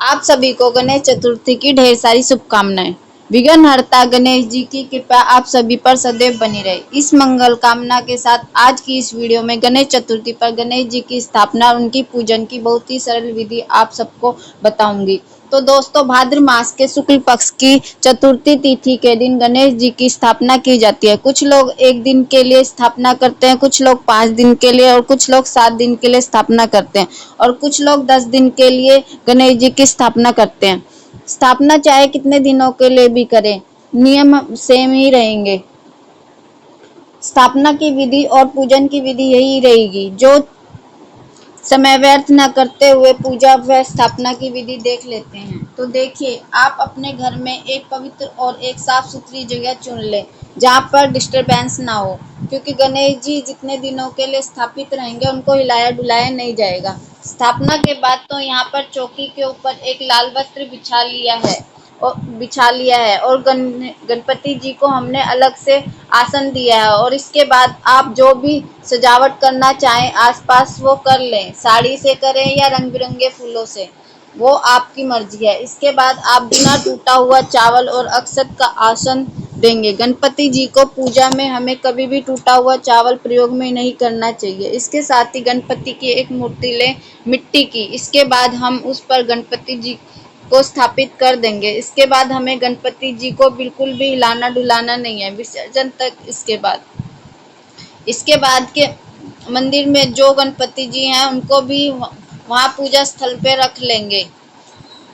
आप सभी को गणेश चतुर्थी की ढेर सारी शुभकामनाएं। विघ्नहर्ता गणेश जी की कृपा आप सभी पर सदैव बनी रहे। इस मंगल कामना के साथ आज की इस वीडियो में गणेश चतुर्थी पर गणेश जी की स्थापना और उनकी पूजन की बहुत ही सरल विधि आप सबको बताऊंगी। तो दोस्तों, भाद्र मास के शुक्ल पक्ष की चतुर्थी तिथि के दिन गणेश जी की स्थापना की जाती है। कुछ लोग एक दिन के लिए स्थापना करते हैं, कुछ लोग 5 दिन के लिए और कुछ लोग 7 दिन के लिए स्थापना करते हैं और कुछ लोग 10 दिन के लिए गणेश जी की स्थापना करते हैं। स्थापना चाहे कितने दिनों के लिए भी करें, नियम सेम ही रहेंगे। स्थापना की विधि और पूजन की विधि यही रहेगी। जो समय व्यर्थ न करते हुए पूजा व स्थापना की विधि देख लेते हैं। तो देखिए, आप अपने घर में एक पवित्र और एक साफ सुथरी जगह चुन लें जहाँ पर डिस्टरबेंस ना हो, क्योंकि गणेश जी जितने दिनों के लिए स्थापित रहेंगे उनको हिलाया डुलाया नहीं जाएगा। स्थापना के बाद तो यहाँ पर चौकी के ऊपर एक लाल वस्त्र बिछा लिया है और गणपति जी को हमने अलग से आसन दिया है। और इसके बाद आप जो भी सजावट करना चाहें आसपास वो कर लें, साड़ी से करें या रंग बिरंगे फूलों से, वो आपकी मर्जी है। इसके बाद आप बिना टूटा हुआ चावल और अक्षत का आसन देंगे। गणपति जी को पूजा में हमें कभी भी टूटा हुआ चावल प्रयोग में नहीं करना चाहिए। इसके साथ ही गणपति की एक मूर्ति लें मिट्टी की। इसके बाद हम उस पर गणपति जी को स्थापित कर देंगे। इसके बाद हमें गणपति जी को बिल्कुल भी हिलाना डुलाना नहीं है विसर्जन तक। इसके बाद के मंदिर में जो गणपति जी हैं उनको भी वहाँ पूजा स्थल पे रख लेंगे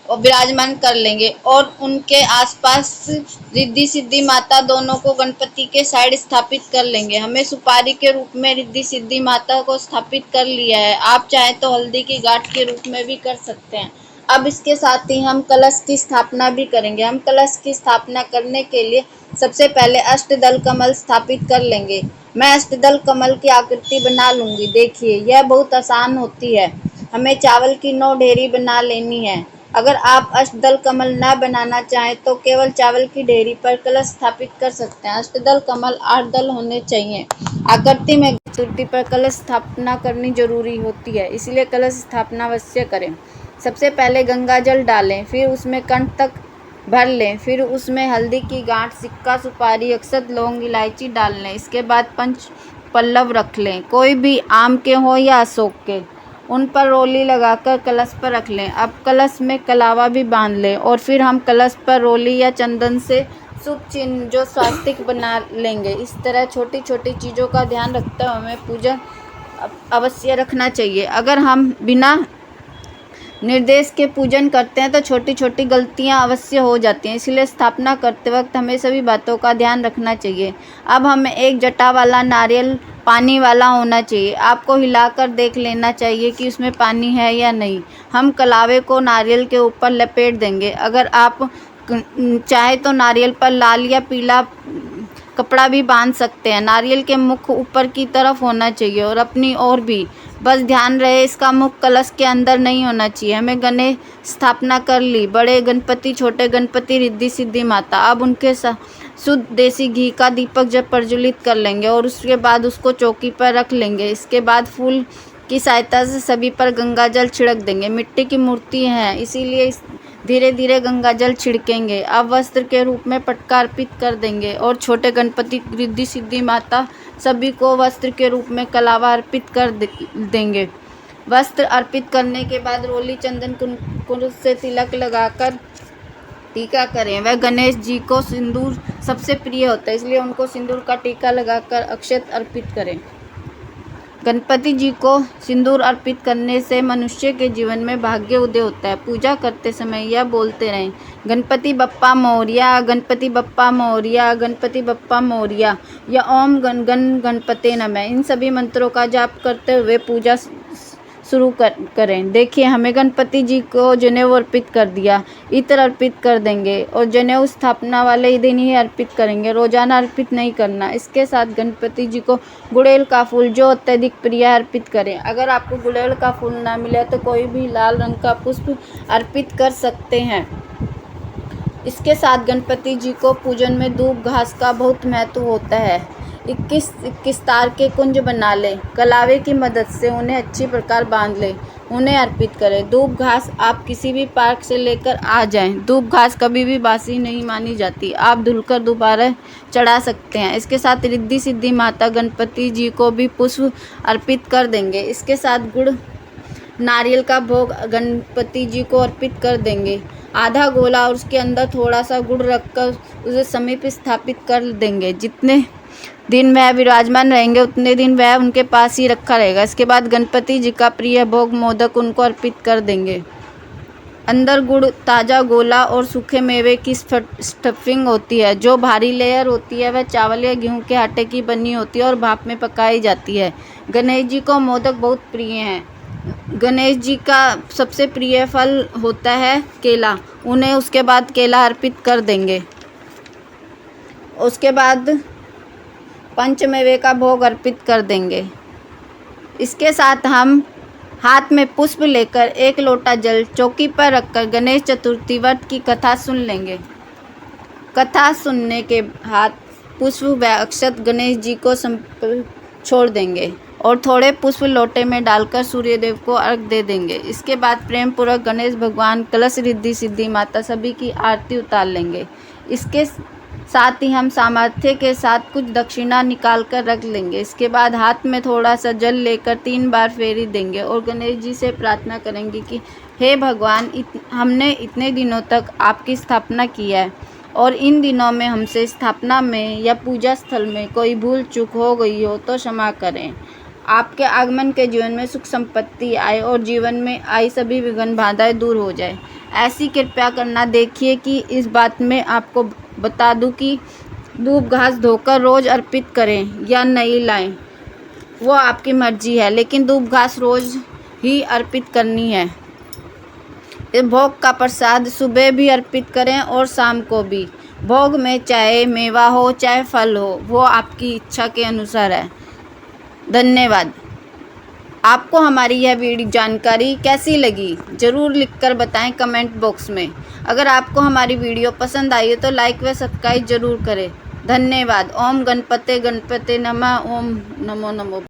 और विराजमान कर लेंगे और उनके आसपास रिद्धि सिद्धि माता दोनों को गणपति के साइड स्थापित कर लेंगे। हमें सुपारी के रूप में रिद्धि सिद्धि माता को स्थापित कर लिया है। आप चाहे तो हल्दी की गांठ के रूप में भी कर सकते हैं। अब इसके साथ ही हम कलश की स्थापना भी करेंगे। हम कलश की स्थापना करने के लिए सबसे पहले अष्टदल कमल स्थापित कर लेंगे। मैं अष्टदल कमल की आकृति बना लूंगी। देखिए, यह बहुत आसान होती है। हमें चावल की 9 ढेरी बना लेनी है। अगर आप अष्टदल कमल न बनाना चाहें तो केवल चावल की ढेरी पर कलश स्थापित कर सकते हैं। अष्टदल कमल 8 दल होने चाहिए। आकृति में चतुर्थी पर कलश स्थापना करनी जरूरी होती है, इसलिए कलश स्थापना अवश्य करें। सबसे पहले गंगा जल डालें, फिर उसमें कंठ तक भर लें, फिर उसमें हल्दी की गांठ, सिक्का, सुपारी, अक्षत, लौंग, इलायची डाल लें। इसके बाद पंच पल्लव रख लें, कोई भी आम के हो या अशोक के। उन पर रोली लगाकर कलश पर रख लें। अब कलश में कलावा भी बांध लें और फिर हम कलश पर रोली या चंदन से शुभ चिन्ह जो स्वास्तिक बना लेंगे। इस तरह छोटी छोटी चीज़ों का ध्यान रखते हुए हमें पूजा अवश्य रखना चाहिए। अगर हम बिना निर्देश के पूजन करते हैं तो छोटी छोटी गलतियां अवश्य हो जाती हैं, इसलिए स्थापना करते वक्त हमें सभी बातों का ध्यान रखना चाहिए। अब हमें एक जटा वाला नारियल पानी वाला होना चाहिए। आपको हिलाकर देख लेना चाहिए कि उसमें पानी है या नहीं। हम कलावे को नारियल के ऊपर लपेट देंगे। अगर आप चाहे तो नारियल पर लाल या पीला कपड़ा भी बांध सकते हैं। नारियल के मुख ऊपर की तरफ होना चाहिए और अपनी ओर भी। बस ध्यान रहे इसका मुख कलश के अंदर नहीं होना चाहिए। हमें गणेश स्थापना कर ली, बड़े गणपति, छोटे गणपति, रिद्धि सिद्धि माता। अब उनके शुद्ध देसी घी का दीपक जब प्रज्वलित कर लेंगे और उसके बाद उसको चौकी पर रख लेंगे। इसके बाद फूल की सहायता से सभी पर गंगा जल छिड़क देंगे। मिट्टी की मूर्ति है, इसीलिए धीरे धीरे गंगा जल छिड़केंगे। अब वस्त्र के रूप में पटका अर्पित कर देंगे और छोटे गणपति, रिद्धि सिद्धि माता सभी को वस्त्र के रूप में कलावा अर्पित कर देंगे। वस्त्र अर्पित करने के बाद रोली चंदन कुंकुम से तिलक लगाकर टीका करें। वह गणेश जी को सिंदूर सबसे प्रिय होता है, इसलिए उनको सिंदूर का टीका लगाकर अक्षत अर्पित करें। गणपति जी को सिंदूर अर्पित करने से मनुष्य के जीवन में भाग्य उदय होता है। पूजा करते समय यह बोलते रहें, गणपति बप्पा मोरया, गणपति बप्पा मोरया, गणपति बप्पा मोरया या ओम गण गणपते नमः। इन सभी मंत्रों का जाप करते हुए पूजा शुरू करें। देखिए, हमें गणपति जी को जनेऊ अर्पित कर दिया, इत्र अर्पित कर देंगे और जनेऊ स्थापना वाले दिन ही अर्पित करेंगे, रोजाना अर्पित नहीं करना। इसके साथ गणपति जी को गुड़ैल का फूल जो अत्यधिक प्रिय अर्पित करें। अगर आपको गुड़ैल का फूल ना मिले तो कोई भी लाल रंग का पुष्प अर्पित कर सकते हैं। इसके साथ गणपति जी को पूजन में धूप घास का बहुत महत्व होता है। 21 तार के कुंज बना लें। कलावे की मदद से उन्हें अच्छी प्रकार बांध लें। उन्हें अर्पित करें। धूप घास आप किसी भी पार्क से लेकर आ जाएं। धूप घास कभी भी बासी नहीं मानी जाती, आप धुलकर दोबारा चढ़ा सकते हैं। इसके साथ रिद्धि सिद्धि माता गणपति जी को भी पुष्प अर्पित कर देंगे। इसके साथ गुड़ नारियल का भोग गणपति जी को अर्पित कर देंगे। आधा गोला और उसके अंदर थोड़ा सा गुड़ रखकर उसे समीप स्थापित कर देंगे। जितने दिन वह विराजमान रहेंगे उतने दिन वह उनके पास ही रखा रहेगा। इसके बाद गणपति जी का प्रिय भोग मोदक उनको अर्पित कर देंगे। अंदर गुड़, ताज़ा गोला और सूखे मेवे की स्टफिंग होती है। जो भारी लेयर होती है वह चावल या गेहूं के आटे की बनी होती है और भाप में पकाई जाती है। गणेश जी को मोदक बहुत प्रिय हैं। गणेश जी का सबसे प्रिय फल होता है केला, उन्हें उसके बाद केला अर्पित कर देंगे। उसके बाद पंचमेवे का भोग अर्पित कर देंगे। इसके साथ हम हाथ में पुष्प लेकर एक लोटा जल चौकी पर रखकर गणेश चतुर्थी व्रत की कथा सुन लेंगे। कथा सुनने के बाद पुष्प व अक्षत गणेश जी को छोड़ देंगे और थोड़े पुष्प लोटे में डालकर सूर्यदेव को अर्घ दे देंगे। इसके बाद प्रेम पूर्वक गणेश भगवान, कलश, रिद्धि सिद्धि माता सभी की आरती उतार लेंगे। इसके साथ ही हम सामर्थ्य के साथ कुछ दक्षिणा निकाल कर रख लेंगे। इसके बाद हाथ में थोड़ा सा जल लेकर 3 बार फेरी देंगे और गणेश जी से प्रार्थना करेंगे कि हे भगवान, हमने इतने दिनों तक आपकी स्थापना की है और इन दिनों में हमसे स्थापना में या पूजा स्थल में कोई भूल चूक हो गई हो तो क्षमा करें। आपके आगमन के जीवन में सुख संपत्ति आए और जीवन में आई सभी विघ्न बाधाएं दूर हो जाए, ऐसी कृपया करना। देखिए कि इस बात में आपको बता दूं कि धूप घास धोकर रोज़ अर्पित करें या नहीं लाएं, वो आपकी मर्जी है, लेकिन धूप घास रोज़ ही अर्पित करनी है। इस भोग का प्रसाद सुबह भी अर्पित करें और शाम को भी। भोग में चाहे मेवा हो चाहे फल हो, वो आपकी इच्छा के अनुसार है। धन्यवाद। आपको हमारी यह वीडियो जानकारी कैसी लगी ज़रूर लिखकर बताएं कमेंट बॉक्स में। अगर आपको हमारी वीडियो पसंद आई है तो लाइक व सब्सक्राइब जरूर करें। धन्यवाद। ओम गणपते गणपते नमः। ओम नमो नमो।